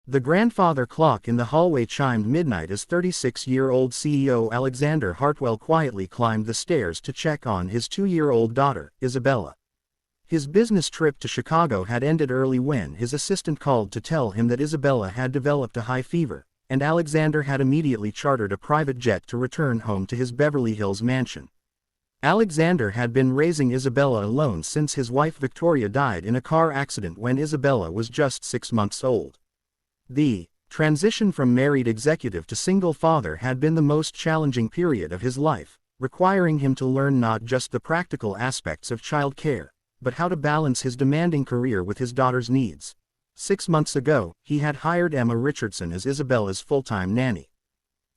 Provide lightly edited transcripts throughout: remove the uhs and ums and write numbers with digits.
The grandfather clock in the hallway chimed midnight as 36-year-old CEO Alexander Hartwell quietly climbed the stairs to check on his 2-year-old daughter, Isabella. His business trip to Chicago had ended early when his assistant called to tell him that Isabella had developed a high fever, and Alexander had immediately chartered a private jet to return home to his Beverly Hills mansion. Alexander had been raising Isabella alone since his wife Victoria died in a car accident when Isabella was just 6 months old. The transition from married executive to single father had been the most challenging period of his life, requiring him to learn not just the practical aspects of child care, but how to balance his demanding career with his daughter's needs. 6 months ago, he had hired Emma Richardson as Isabella's full-time nanny.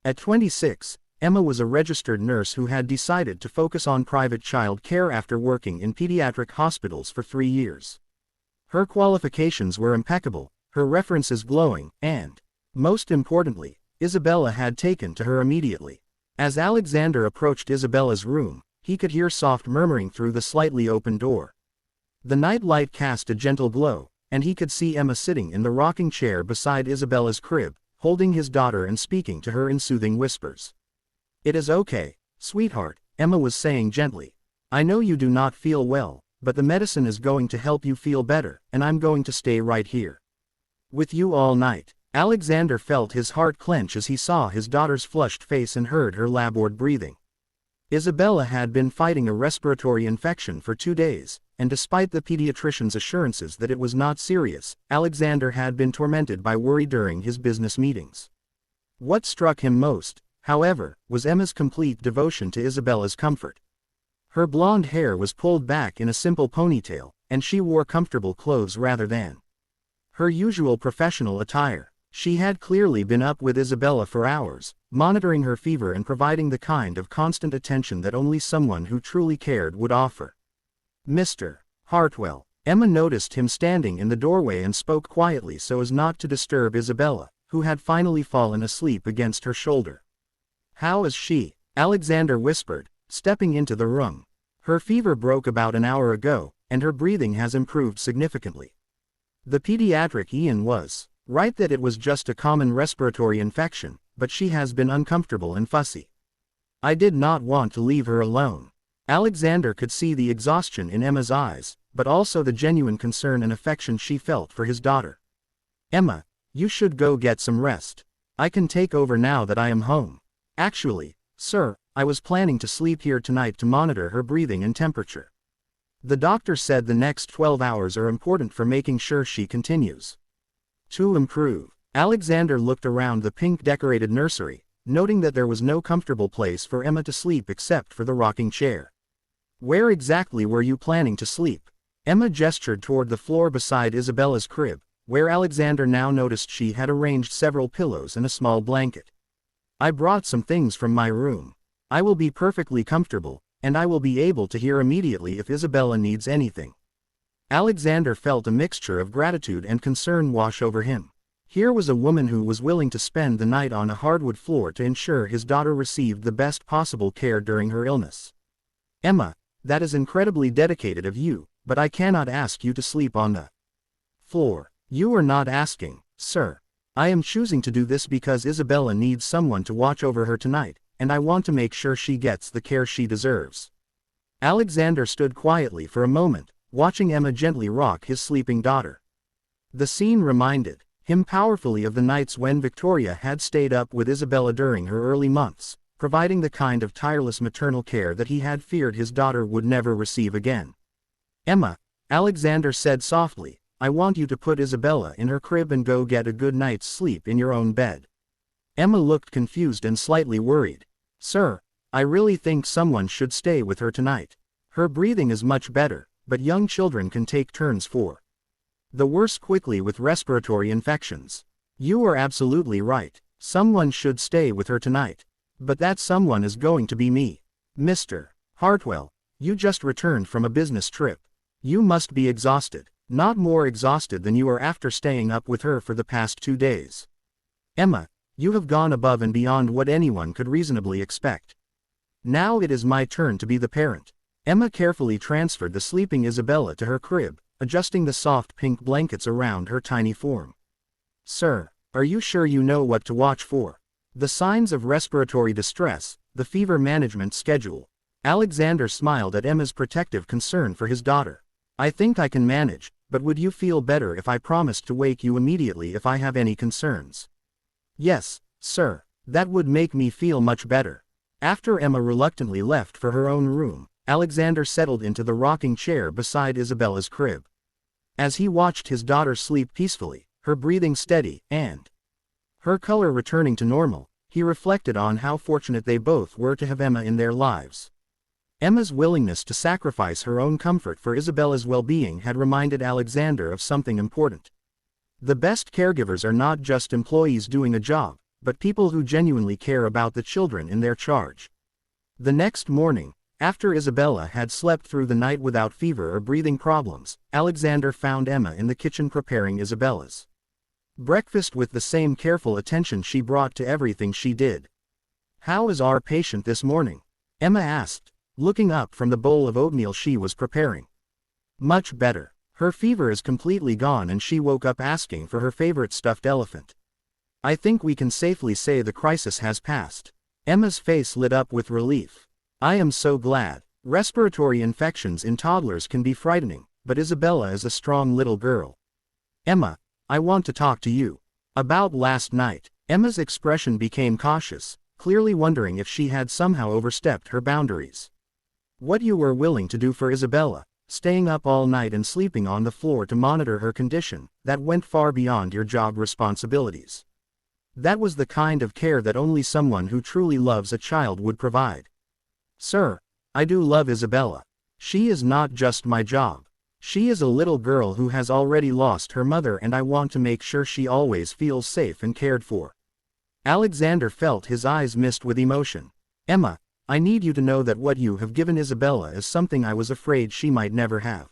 At 26, Emma was a registered nurse who had decided to focus on private child care after working in pediatric hospitals for 3 years. Her qualifications were impeccable, her references glowing, and, most importantly, Isabella had taken to her immediately. As Alexander approached Isabella's room, he could hear soft murmuring through the slightly open door. The night light cast a gentle glow, and he could see Emma sitting in the rocking chair beside Isabella's crib, holding his daughter and speaking to her in soothing whispers. "It is okay, sweetheart," Emma was saying gently. "I know you do not feel well, but the medicine is going to help you feel better, and I'm going to stay right here with you all night." Alexander felt his heart clench as he saw his daughter's flushed face and heard her labored breathing. Isabella had been fighting a respiratory infection for 2 days, and despite the pediatrician's assurances that it was not serious, Alexander had been tormented by worry during his business meetings. What struck him most, however, was Emma's complete devotion to Isabella's comfort. Her blonde hair was pulled back in a simple ponytail, and she wore comfortable clothes rather than her usual professional attire. She had clearly been up with Isabella for hours, monitoring her fever and providing the kind of constant attention that only someone who truly cared would offer. "Mr. Hartwell." Emma noticed him standing in the doorway and spoke quietly so as not to disturb Isabella, who had finally fallen asleep against her shoulder. "How is she?" Alexander whispered, stepping into the room. "Her fever broke about an hour ago, and her breathing has improved significantly." The pediatric Ian was right that it was just a common respiratory infection, but she has been uncomfortable and fussy. "I did not want to leave her alone." Alexander could see the exhaustion in Emma's eyes, but also the genuine concern and affection she felt for his daughter. "Emma, you should go get some rest. I can take over now that I am home." "Actually, sir, I was planning to sleep here tonight to monitor her breathing and temperature. The doctor said the next 12 hours are important for making sure she continues to improve." Alexander looked around the pink-decorated nursery, noting that there was no comfortable place for Emma to sleep except for the rocking chair. "Where exactly were you planning to sleep?" Emma gestured toward the floor beside Isabella's crib, where Alexander now noticed she had arranged several pillows and a small blanket. "I brought some things from my room. I will be perfectly comfortable, and I will be able to hear immediately if Isabella needs anything." Alexander felt a mixture of gratitude and concern wash over him. Here was a woman who was willing to spend the night on a hardwood floor to ensure his daughter received the best possible care during her illness. "Emma, that is incredibly dedicated of you, but I cannot ask you to sleep on the floor." "You are not asking, sir. I am choosing to do this because Isabella needs someone to watch over her tonight, and I want to make sure she gets the care she deserves." Alexander stood quietly for a moment, watching Emma gently rock his sleeping daughter. The scene reminded him powerfully of the nights when Victoria had stayed up with Isabella during her early months, providing the kind of tireless maternal care that he had feared his daughter would never receive again. "Emma," Alexander said softly, "I want you to put Isabella in her crib and go get a good night's sleep in your own bed." Emma looked confused and slightly worried. "Sir, I really think someone should stay with her tonight. Her breathing is much better, but young children can take turns for the worse quickly with respiratory infections." "You are absolutely right. Someone should stay with her tonight. But that someone is going to be me. Mr. Hartwell, you just returned from a business trip. You must be exhausted, not more exhausted than you are after staying up with her for the past 2 days. Emma, you have gone above and beyond what anyone could reasonably expect. Now it is my turn to be the parent." Emma carefully transferred the sleeping Isabella to her crib, adjusting the soft pink blankets around her tiny form. "Sir." Are you sure you know what to watch for? The signs of respiratory distress, the fever management schedule. Alexander smiled at Emma's protective concern for his daughter. I think I can manage, but would you feel better if I promised to wake you immediately if I have any concerns? Yes, sir. That would make me feel much better. After Emma reluctantly left for her own room, Alexander settled into the rocking chair beside Isabella's crib. As he watched his daughter sleep peacefully, her breathing steady, and her color returning to normal, he reflected on how fortunate they both were to have Emma in their lives. Emma's willingness to sacrifice her own comfort for Isabella's well-being had reminded Alexander of something important. The best caregivers are not just employees doing a job, but people who genuinely care about the children in their charge. The next morning, after Isabella had slept through the night without fever or breathing problems, Alexander found Emma in the kitchen preparing Isabella's breakfast with the same careful attention she brought to everything she did. "How is our patient this morning?" Emma asked, looking up from the bowl of oatmeal she was preparing. "Much better. Her fever is completely gone and she woke up asking for her favorite stuffed elephant. I think we can safely say the crisis has passed." Emma's face lit up with relief. "I am so glad. Respiratory infections in toddlers can be frightening, but Isabella is a strong little girl. Emma, I want to talk to you about last night." Emma's expression became cautious, clearly wondering if she had somehow overstepped her boundaries. "What you were willing to do for Isabella, staying up all night and sleeping on the floor to monitor her condition, that went far beyond your job responsibilities. That was the kind of care that only someone who truly loves a child would provide." "Sir, I do love Isabella. She is not just my job. She is a little girl who has already lost her mother and I want to make sure she always feels safe and cared for." Alexander felt his eyes mist with emotion. "Emma, I need you to know that what you have given Isabella is something I was afraid she might never have.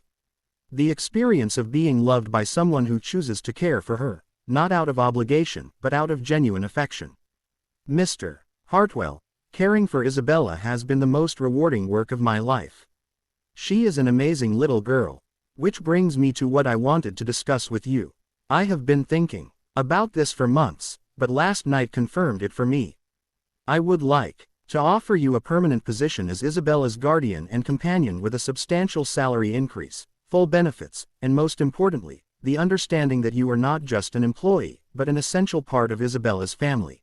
The experience of being loved by someone who chooses to care for her, not out of obligation, but out of genuine affection. Mr. Hartwell, caring for Isabella has been the most rewarding work of my life. She is an amazing little girl. Which brings me to what I wanted to discuss with you. I have been thinking about this for months, but last night confirmed it for me. I would like to offer you a permanent position as Isabella's guardian and companion with a substantial salary increase, full benefits, and most importantly, the understanding that you are not just an employee, but an essential part of Isabella's family."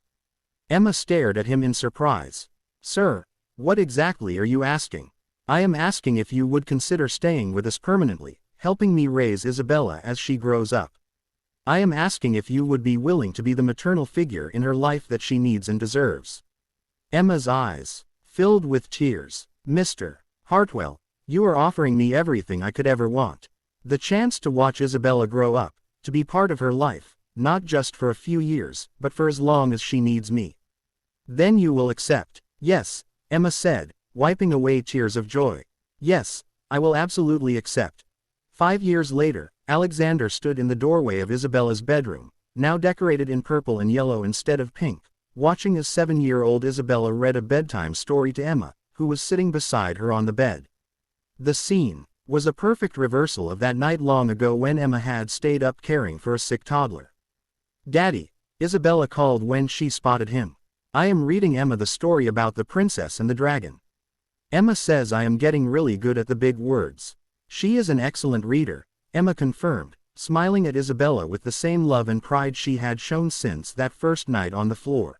Emma stared at him in surprise. "Sir, what exactly are you asking?" "I am asking if you would consider staying with us permanently, helping me raise Isabella as she grows up. I am asking if you would be willing to be the maternal figure in her life that she needs and deserves." Emma's eyes filled with tears. "Mr. Hartwell, you are offering me everything I could ever want. The chance to watch Isabella grow up, to be part of her life, not just for a few years, but for as long as she needs me. Then you will accept?" "Yes," Emma said, wiping away tears of joy. "Yes, I will absolutely accept." 5 years later, Alexander stood in the doorway of Isabella's bedroom, now decorated in purple and yellow instead of pink, watching as 7-year-old Isabella read a bedtime story to Emma, who was sitting beside her on the bed. The scene was a perfect reversal of that night long ago when Emma had stayed up caring for a sick toddler. "Daddy," Isabella called when she spotted him. "I am reading Emma the story about the princess and the dragon. Emma says I am getting really good at the big words." "She is an excellent reader," Emma confirmed, smiling at Isabella with the same love and pride she had shown since that first night on the floor.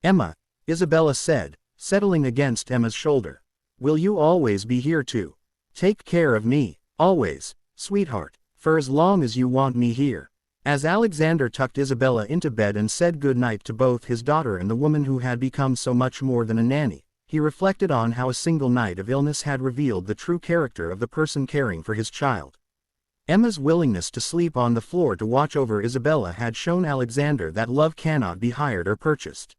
"Emma," Isabella said, settling against Emma's shoulder, "will you always be here to take care of me, always, sweetheart, for as long as you want me here?" As Alexander tucked Isabella into bed and said good night to both his daughter and the woman who had become so much more than a nanny, he reflected on how a single night of illness had revealed the true character of the person caring for his child. Emma's willingness to sleep on the floor to watch over Isabella had shown Alexander that love cannot be hired or purchased.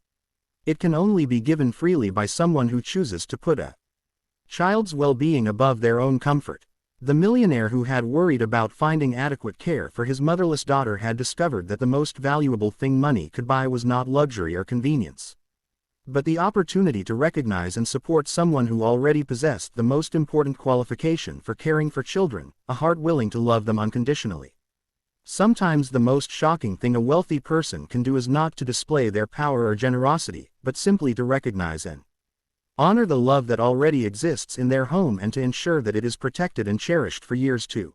It can only be given freely by someone who chooses to put a child's well-being above their own comfort. The millionaire who had worried about finding adequate care for his motherless daughter had discovered that the most valuable thing money could buy was not luxury or convenience, but the opportunity to recognize and support someone who already possessed the most important qualification for caring for children, a heart willing to love them unconditionally. Sometimes the most shocking thing a wealthy person can do is not to display their power or generosity, but simply to recognize and honor the love that already exists in their home and to ensure that it is protected and cherished for years to